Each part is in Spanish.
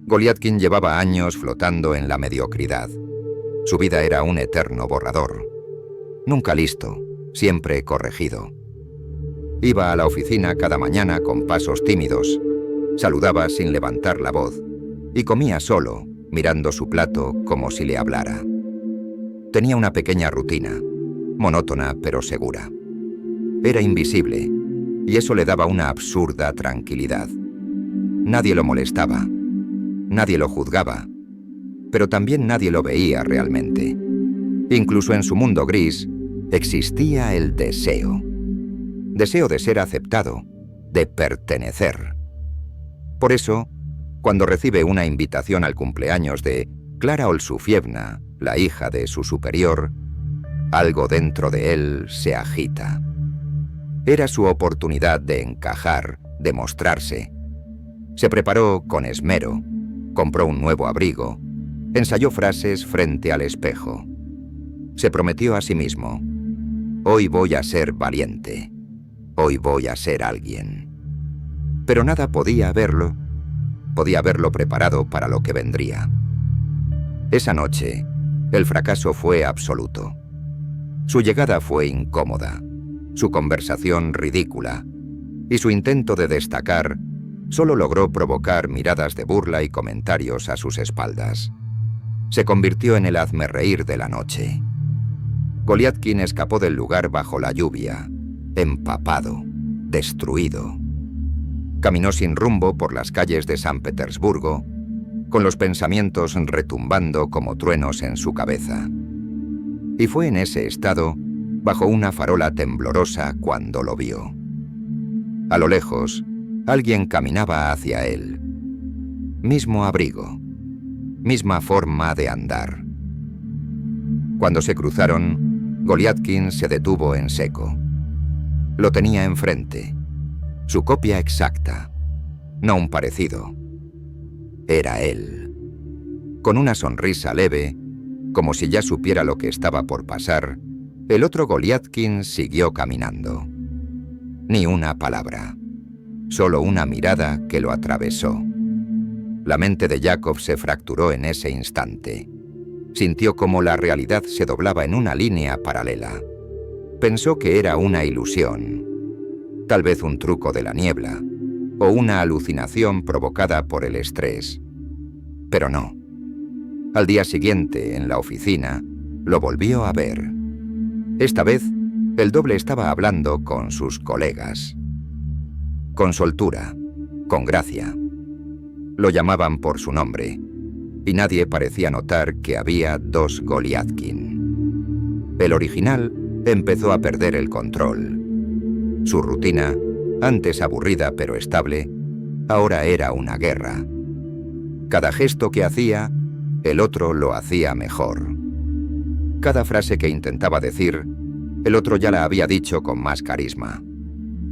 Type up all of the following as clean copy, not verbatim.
Goliathkin llevaba años flotando en la mediocridad. Su vida era un eterno borrador. Nunca listo, siempre corregido. Iba a la oficina cada mañana con pasos tímidos, saludaba sin levantar la voz y comía solo, mirando su plato como si le hablara. Tenía una pequeña rutina, monótona pero segura. Era invisible y eso le daba una absurda tranquilidad. Nadie lo molestaba, nadie lo juzgaba, pero también nadie lo veía realmente. Incluso en su mundo gris existía el deseo. Deseo de ser aceptado, de pertenecer. Por eso, cuando recibe una invitación al cumpleaños de Klara Olszufievna, la hija de su superior, algo dentro de él se agita. Era su oportunidad de encajar, de mostrarse. Se preparó con esmero, compró un nuevo abrigo, ensayó frases frente al espejo. Se prometió a sí mismo: hoy voy a ser valiente, hoy voy a ser alguien. Pero nada podía haberlo preparado para lo que vendría. Esa noche, el fracaso fue absoluto. Su llegada fue incómoda, su conversación ridícula, y su intento de destacar solo logró provocar miradas de burla y comentarios a sus espaldas. Se convirtió en el hazmerreír de la noche. Goliathkin escapó del lugar bajo la lluvia, empapado, destruido. Caminó sin rumbo por las calles de San Petersburgo, con los pensamientos retumbando como truenos en su cabeza. Y fue en ese estado, bajo una farola temblorosa, cuando lo vio. A lo lejos, alguien caminaba hacia él. Mismo abrigo, misma forma de andar. Cuando se cruzaron, Goliathkin se detuvo en seco. Lo tenía enfrente, su copia exacta, no un parecido. Era él. Con una sonrisa leve, como si ya supiera lo que estaba por pasar, el otro Goliathkin siguió caminando. Ni una palabra, solo una mirada que lo atravesó. La mente de Yakov se fracturó en ese instante. Sintió como la realidad se doblaba en una línea paralela. Pensó que era una ilusión, tal vez un truco de la niebla, o una alucinación provocada por el estrés. Pero no. Al día siguiente, en la oficina, lo volvió a ver. Esta vez, el doble estaba hablando con sus colegas. Con soltura, con gracia. Lo llamaban por su nombre, y nadie parecía notar que había dos Goliathkin. El original empezó a perder el control. Su rutina, antes aburrida pero estable, ahora era una guerra. Cada gesto que hacía, el otro lo hacía mejor. Cada frase que intentaba decir, el otro ya la había dicho con más carisma.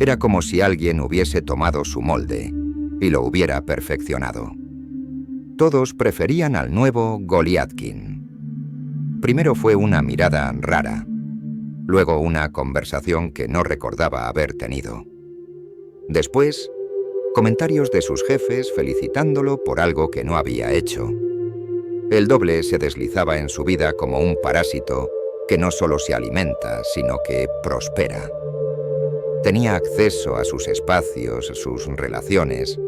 Era como si alguien hubiese tomado su molde y lo hubiera perfeccionado. Todos preferían al nuevo Goliathkin. Primero fue una mirada rara, luego una conversación que no recordaba haber tenido. Después, comentarios de sus jefes felicitándolo por algo que no había hecho. El doble se deslizaba en su vida como un parásito que no solo se alimenta, sino que prospera. Tenía acceso a sus espacios, sus relaciones,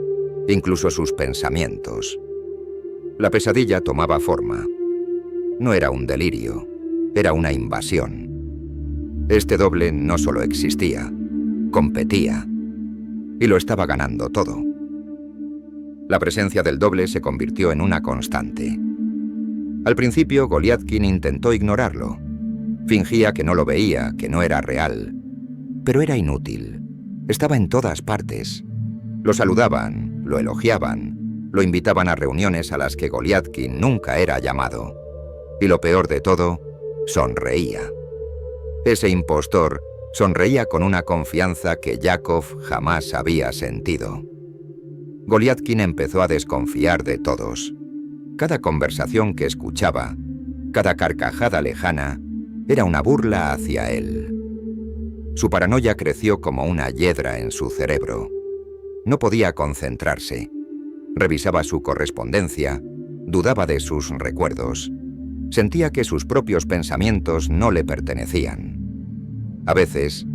incluso sus pensamientos. La pesadilla tomaba forma. No era un delirio, era una invasión. Este doble no solo existía, competía, y lo estaba ganando todo. La presencia del doble se convirtió en una constante. Al principio, Goliathkin intentó ignorarlo. Fingía que no lo veía, que no era real. Pero era inútil. Estaba en todas partes. Lo saludaban, lo elogiaban, lo invitaban a reuniones a las que Goliathkin nunca era llamado. Y lo peor de todo, sonreía. Ese impostor sonreía con una confianza que Yakov jamás había sentido. Goliathkin empezó a desconfiar de todos. Cada conversación que escuchaba, cada carcajada lejana, era una burla hacia él. Su paranoia creció como una hiedra en su cerebro. No podía concentrarse. Revisaba su correspondencia, dudaba de sus recuerdos. Sentía que sus propios pensamientos no le pertenecían. A veces,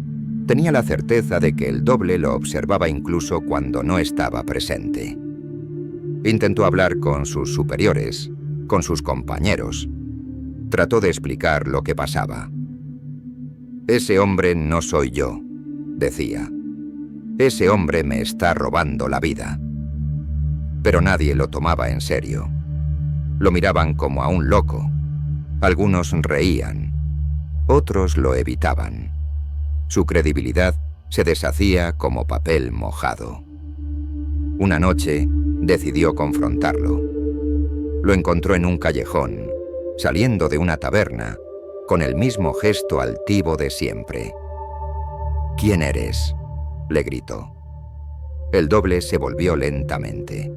tenía la certeza de que el doble lo observaba incluso cuando no estaba presente. Intentó hablar con sus superiores, con sus compañeros. Trató de explicar lo que pasaba. «Ese hombre no soy yo», decía. «Ese hombre me está robando la vida». Pero nadie lo tomaba en serio. Lo miraban como a un loco. Algunos reían, otros lo evitaban. Su credibilidad se deshacía como papel mojado. Una noche decidió confrontarlo. Lo encontró en un callejón, saliendo de una taberna, con el mismo gesto altivo de siempre. «¿Quién eres?», le gritó. El doble se volvió lentamente.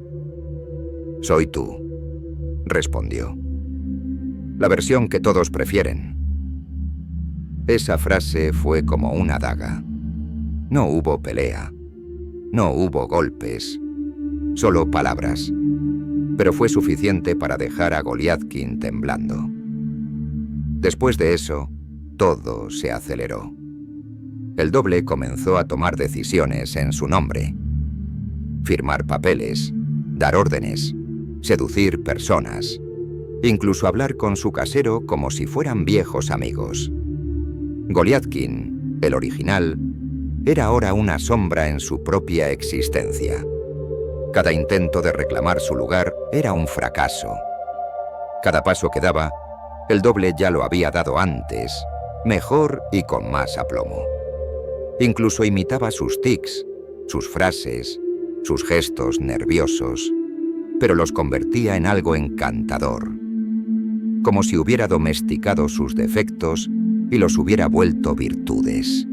«Soy tú», respondió. «La versión que todos prefieren». Esa frase fue como una daga. No hubo pelea, no hubo golpes, solo palabras, pero fue suficiente para dejar a Goliathkin temblando. Después de eso, todo se aceleró. El doble comenzó a tomar decisiones en su nombre. Firmar papeles, dar órdenes, seducir personas, incluso hablar con su casero como si fueran viejos amigos. Goliathkin, el original, era ahora una sombra en su propia existencia. Cada intento de reclamar su lugar era un fracaso. Cada paso que daba, el doble ya lo había dado antes, mejor y con más aplomo. Incluso imitaba sus tics, sus frases, sus gestos nerviosos, pero los convertía en algo encantador, como si hubiera domesticado sus defectos y los hubiera vuelto virtudes.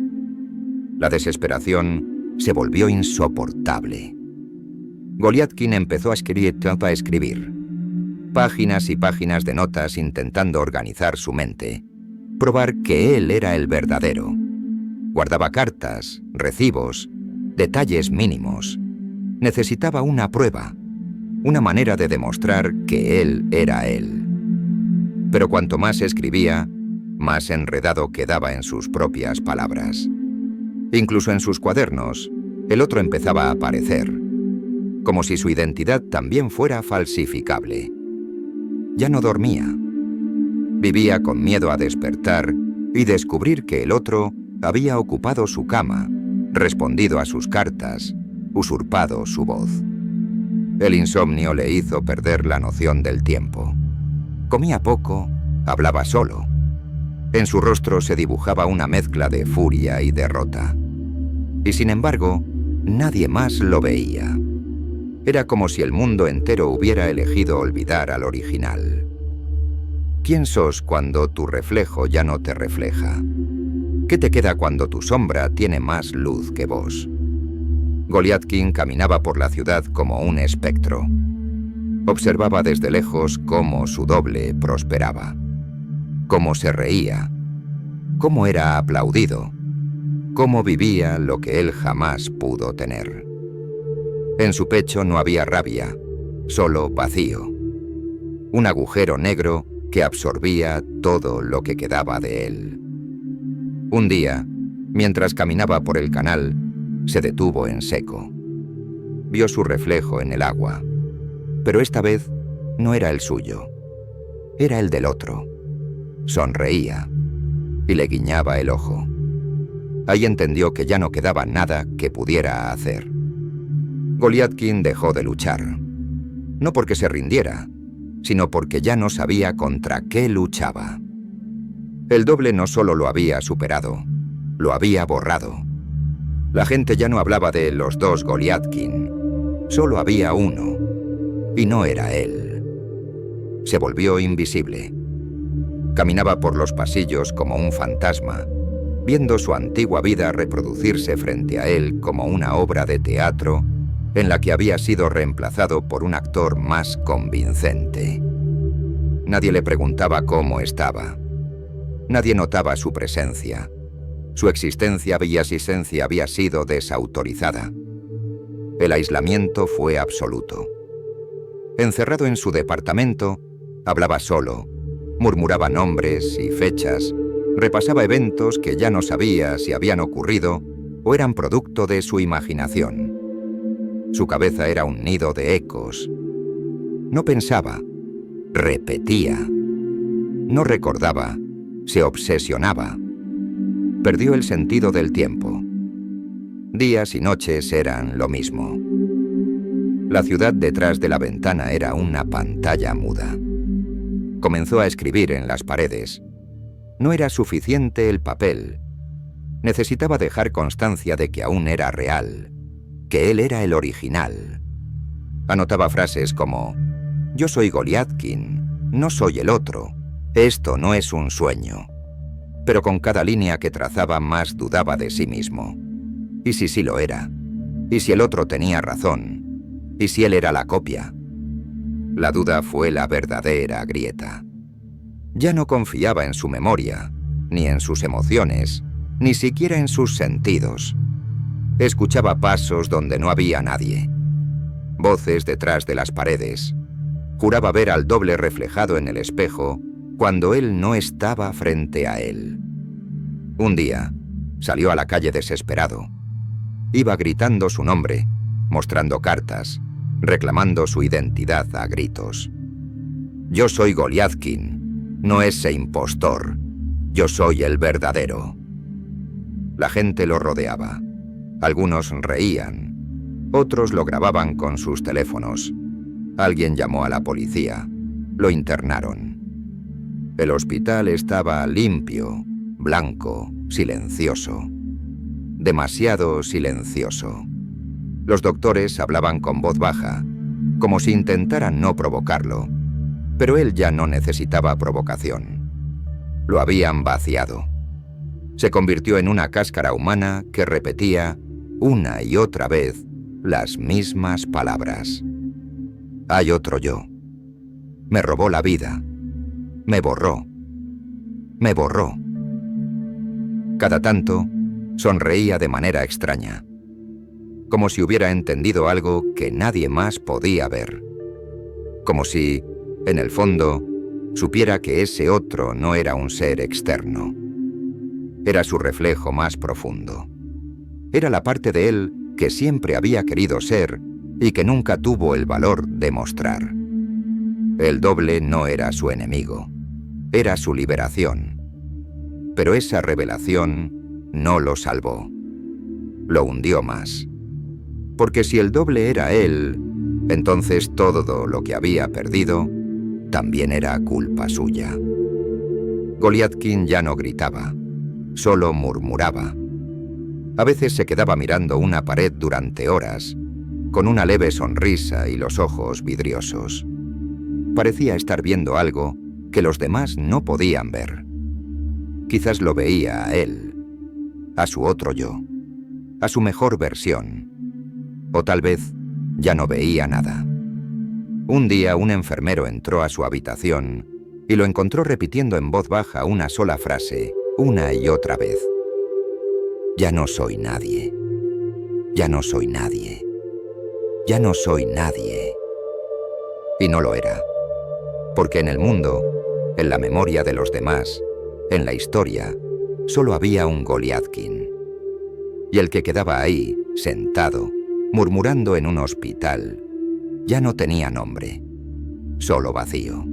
La desesperación se volvió insoportable. Goliathkin empezó a escribir. Páginas y páginas de notas intentando organizar su mente, probar que él era el verdadero. Guardaba cartas, recibos, detalles mínimos. Necesitaba una prueba, una manera de demostrar que él era él. Pero cuanto más escribía, más enredado quedaba en sus propias palabras. Incluso en sus cuadernos, el otro empezaba a aparecer, como si su identidad también fuera falsificable. Ya no dormía. Vivía con miedo a despertar y descubrir que el otro había ocupado su cama, respondido a sus cartas, usurpado su voz. El insomnio le hizo perder la noción del tiempo. Comía poco, hablaba solo. En su rostro se dibujaba una mezcla de furia y derrota. Y sin embargo, nadie más lo veía. Era como si el mundo entero hubiera elegido olvidar al original. ¿Quién sos cuando tu reflejo ya no te refleja? ¿Qué te queda cuando tu sombra tiene más luz que vos? Goliathkin caminaba por la ciudad como un espectro. Observaba desde lejos cómo su doble prosperaba, cómo se reía, cómo era aplaudido, cómo vivía lo que él jamás pudo tener. En su pecho no había rabia, solo vacío. Un agujero negro que absorbía todo lo que quedaba de él. Un día, mientras caminaba por el canal, se detuvo en seco. Vio su reflejo en el agua, pero esta vez no era el suyo. Era el del otro. Sonreía y le guiñaba el ojo. Ahí entendió que ya no quedaba nada que pudiera hacer. Goliathkin dejó de luchar. No porque se rindiera, sino porque ya no sabía contra qué luchaba. El doble no solo lo había superado, lo había borrado. La gente ya no hablaba de los dos Goliathkin. Solo había uno, y no era él. Se volvió invisible. Caminaba por los pasillos como un fantasma, viendo su antigua vida reproducirse frente a él como una obra de teatro en la que había sido reemplazado por un actor más convincente. Nadie le preguntaba cómo estaba. Nadie notaba su presencia. Su existencia había sido desautorizada. El aislamiento fue absoluto. Encerrado en su departamento, hablaba solo, murmuraba nombres y fechas, repasaba eventos que ya no sabía si habían ocurrido o eran producto de su imaginación. Su cabeza era un nido de ecos. No pensaba, repetía. No recordaba, se obsesionaba. Perdió el sentido del tiempo. Días y noches eran lo mismo. La ciudad detrás de la ventana era una pantalla muda. Comenzó a escribir en las paredes. No era suficiente el papel. Necesitaba dejar constancia de que aún era real, que él era el original. Anotaba frases como: «Yo soy Goliathkin, no soy el otro. Esto no es un sueño». Pero con cada línea que trazaba más dudaba de sí mismo. ¿Y si sí lo era? ¿Y si el otro tenía razón? ¿Y si él era la copia? La duda fue la verdadera grieta. Ya no confiaba en su memoria, ni en sus emociones, ni siquiera en sus sentidos. Escuchaba pasos donde no había nadie, voces detrás de las paredes. Juraba ver al doble reflejado en el espejo cuando él no estaba frente a él. Un día, salió a la calle desesperado. Iba gritando su nombre, mostrando cartas, reclamando su identidad a gritos. «Yo soy Goliathkin, no ese impostor. Yo soy el verdadero». La gente lo rodeaba. Algunos reían, otros lo grababan con sus teléfonos. Alguien llamó a la policía. Lo internaron. El hospital estaba limpio, blanco, silencioso. Demasiado silencioso. Los doctores hablaban con voz baja, como si intentaran no provocarlo, pero él ya no necesitaba provocación. Lo habían vaciado. Se convirtió en una cáscara humana que repetía una y otra vez las mismas palabras. Hay otro yo. Me robó la vida. Me borró. Me borró. Cada tanto, sonreía de manera extraña, como si hubiera entendido algo que nadie más podía ver. Como si, en el fondo, supiera que ese otro no era un ser externo. Era su reflejo más profundo. Era la parte de él que siempre había querido ser y que nunca tuvo el valor de mostrar. El doble no era su enemigo, era su liberación. Pero esa revelación no lo salvó. Lo hundió más. Porque si el doble era él, entonces todo lo que había perdido también era culpa suya. Goliathkin ya no gritaba, solo murmuraba. A veces se quedaba mirando una pared durante horas, con una leve sonrisa y los ojos vidriosos. Parecía estar viendo algo que los demás no podían ver. Quizás lo veía a él, a su otro yo, a su mejor versión. O tal vez ya no veía nada. Un día un enfermero entró a su habitación y lo encontró repitiendo en voz baja una sola frase, una y otra vez. Ya no soy nadie. Ya no soy nadie. Ya no soy nadie. Y no lo era. Porque en el mundo, en la memoria de los demás, en la historia, solo había un Goliathkin. Y el que quedaba ahí, sentado, murmurando en un hospital, ya no tenía nombre, solo vacío.